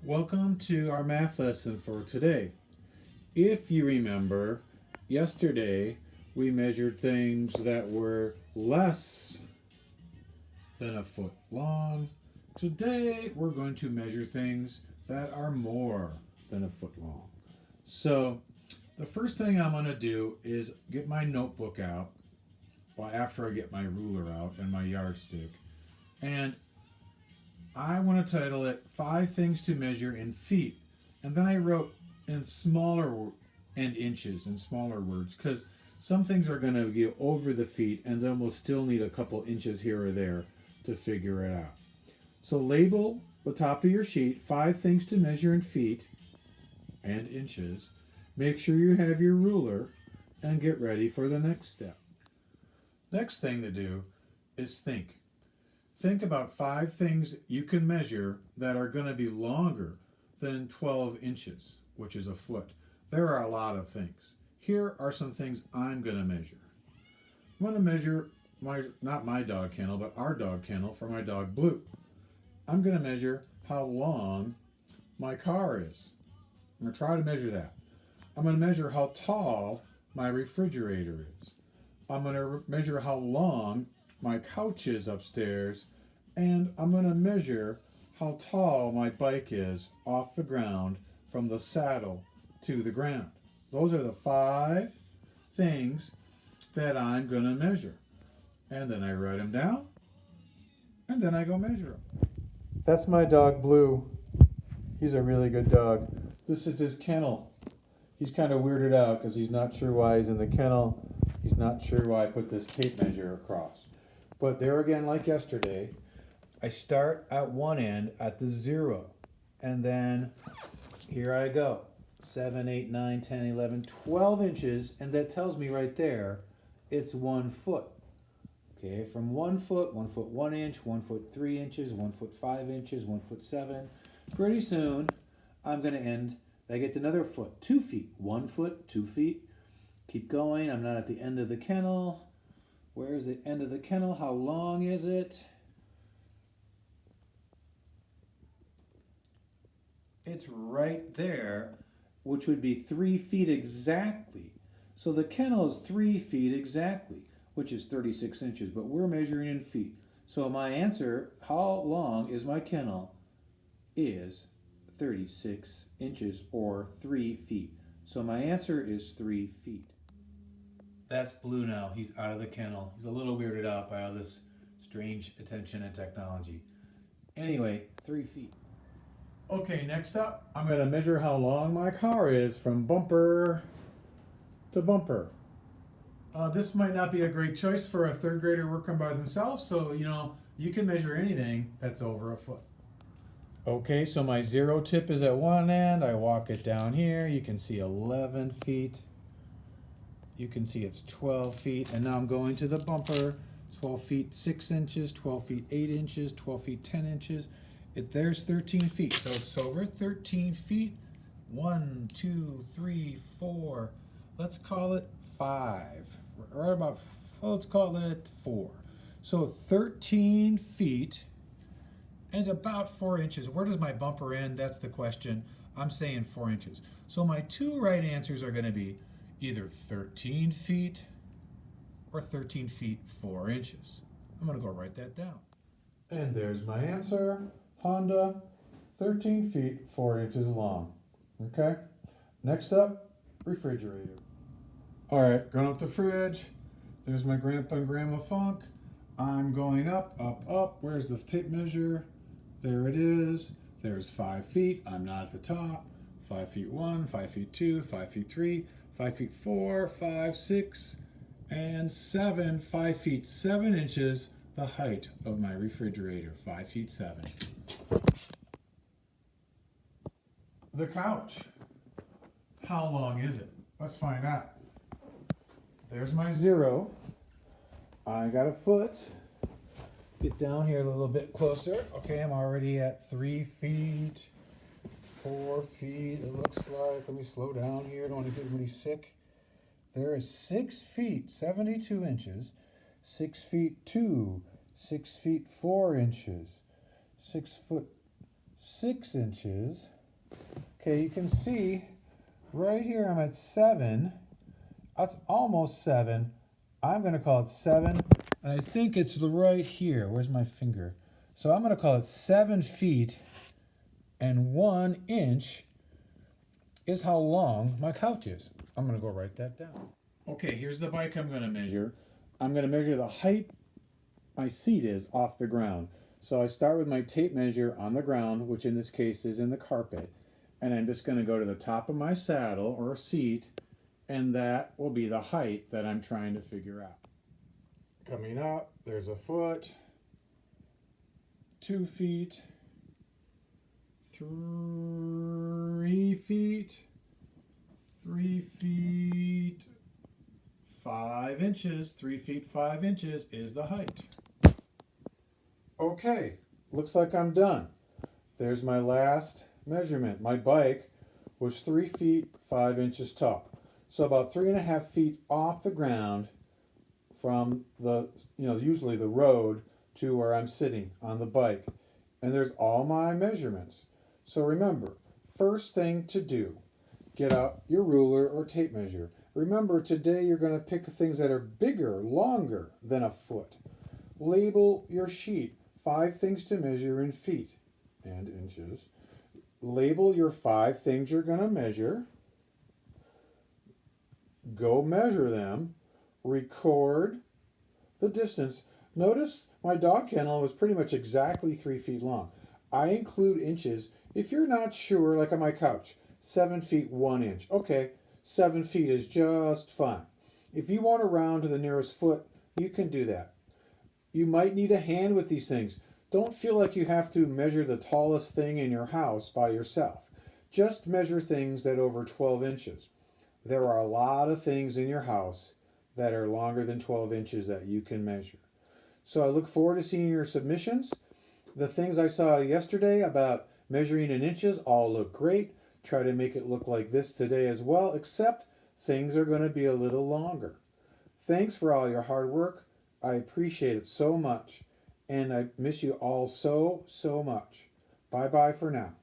Welcome to our math lesson for today. If you remember, yesterday we measured things that were less than a foot long. Today we're going to measure things that are more than a foot long. So, the first thing I'm going to do is get my notebook out, well, after I get my ruler out and my yardstick, and I want to title it Five Things to Measure in Feet. And then I wrote in smaller and inches in smaller words because some things are going to be over the feet and then we'll still need a couple inches here or there to figure it out. So label the top of your sheet five things to measure in feet and inches. Make sure you have your ruler and get ready for the next step. Next thing to do is think. Think about five things you can measure that are going to be longer than 12 inches, which is a foot. There are a lot of things. Here are some things I'm going to measure. I'm going to measure not my dog kennel, but our dog kennel for my dog Blue. I'm going to measure how long my car is. I'm going to try to measure that. I'm going to measure how tall my refrigerator is. I'm going to measure how long my couch is upstairs, and I'm going to measure how tall my bike is off the ground from the saddle to the ground. Those are the five things that I'm going to measure. And then I write them down, and then I go measure them. That's my dog Blue. He's a really good dog. This is his kennel. He's kind of weirded out because he's not sure why he's in the kennel. He's not sure why I put this tape measure across. But there again, like yesterday, I start at one end at the 0. And then here I go. 7, 8, 9, 10, 11, 12 inches. And that tells me right there, it's 1 foot. Okay, from 1 foot, 1 foot 1 inch, 1 foot 3 inches, 1 foot 5 inches, 1 foot 7. Pretty soon, I'm going to end, I get another foot, 2 feet. 1 foot, 2 feet. Keep going. I'm not at the end of the kennel. Where is the end of the kennel? How long is it? It's right there, which would be 3 feet exactly. So the kennel is 3 feet exactly, which is 36 inches, but we're measuring in feet. So my answer, how long is my kennel, is 36 inches or 3 feet. So my answer is 3 feet. That's Blue now. He's out of the kennel. He's a little weirded out by all this strange attention and technology. Anyway, 3 feet. Okay, next up, I'm going to measure how long my car is from bumper to bumper. This might not be a great choice for a third grader working by themselves, so you can measure anything that's over a foot. Okay, so my 0 tip is at one end. I walk it down here. You can see 11 feet. You can see it's 12 feet. And now I'm going to the bumper. 12 feet 6 inches, 12 feet 8 inches, 12 feet 10 inches. There's 13 feet. So it's over 13 feet. 1, 2, 3, 4. Let's call it 5. Right about, let's call it 4. So 13 feet and about 4 inches. Where does my bumper end? That's the question. I'm saying 4 inches. So my two right answers are going to be either 13 feet or 13 feet 4 inches. I'm going to go write that down. And there's my answer. Honda, 13 feet 4 inches long. Okay? Next up, refrigerator. All right, going up the fridge. There's my Grandpa and Grandma Funk. I'm going up, up, up. Where's the tape measure? There it is. There's 5 feet. I'm not at the top. 5 feet 1, 5 feet 2, 5 feet 3, 5 feet 4, 5, 6, and 7. 5 feet 7 inches, the height of my refrigerator. 5 feet 7. The couch. How long is it? Let's find out. There's my 0. I got a foot. Get down here a little bit closer. Okay, I'm already at 3 feet, 4 feet, it looks like. Let me slow down here. Don't want to get anybody sick. There is 6 feet, 72 inches, 6 feet 2, 6 feet 4 inches, 6 foot 6 inches. Okay, you can see right here I'm at 7. That's almost 7. I'm going to call it 7. And I think it's right here. Where's my finger? So I'm going to call it 7 feet and 1 inch is how long my couch is. I'm going to go write that down. Okay, here's the bike I'm going to measure. I'm going to measure the height my seat is off the ground. So I start with my tape measure on the ground, which in this case is in the carpet. And I'm just going to go to the top of my saddle or seat, and that will be the height that I'm trying to figure out. Coming up, there's a foot, 2 feet, 3 feet, 3 feet, 5 inches. 3 feet 5 inches is the height. Okay, looks like I'm done. There's my last measurement. My bike was 3 feet 5 inches tall. So about 3.5 feet off the ground from the, usually the road to where I'm sitting on the bike. And there's all my measurements. So remember, first thing to do, get out your ruler or tape measure. Remember, today you're going to pick things that are bigger, longer than a foot. Label your sheet. 5 things to measure in feet and inches. Label your 5 things you're going to measure. Go measure them. Record the distance. Notice my dog kennel was pretty much exactly 3 feet long. I include inches. If you're not sure, like on my couch, 7 feet 1 inch. Okay, 7 feet is just fine. If you want to round to the nearest foot, you can do that. You might need a hand with these things. Don't feel like you have to measure the tallest thing in your house by yourself. Just measure things that are over 12 inches. There are a lot of things in your house that are longer than 12 inches that you can measure. So I look forward to seeing your submissions. The things I saw yesterday about measuring in inches all look great. Try to make it look like this today as well, except things are going to be a little longer. Thanks for all your hard work. I appreciate it so much, and I miss you all so, so much. Bye-bye for now.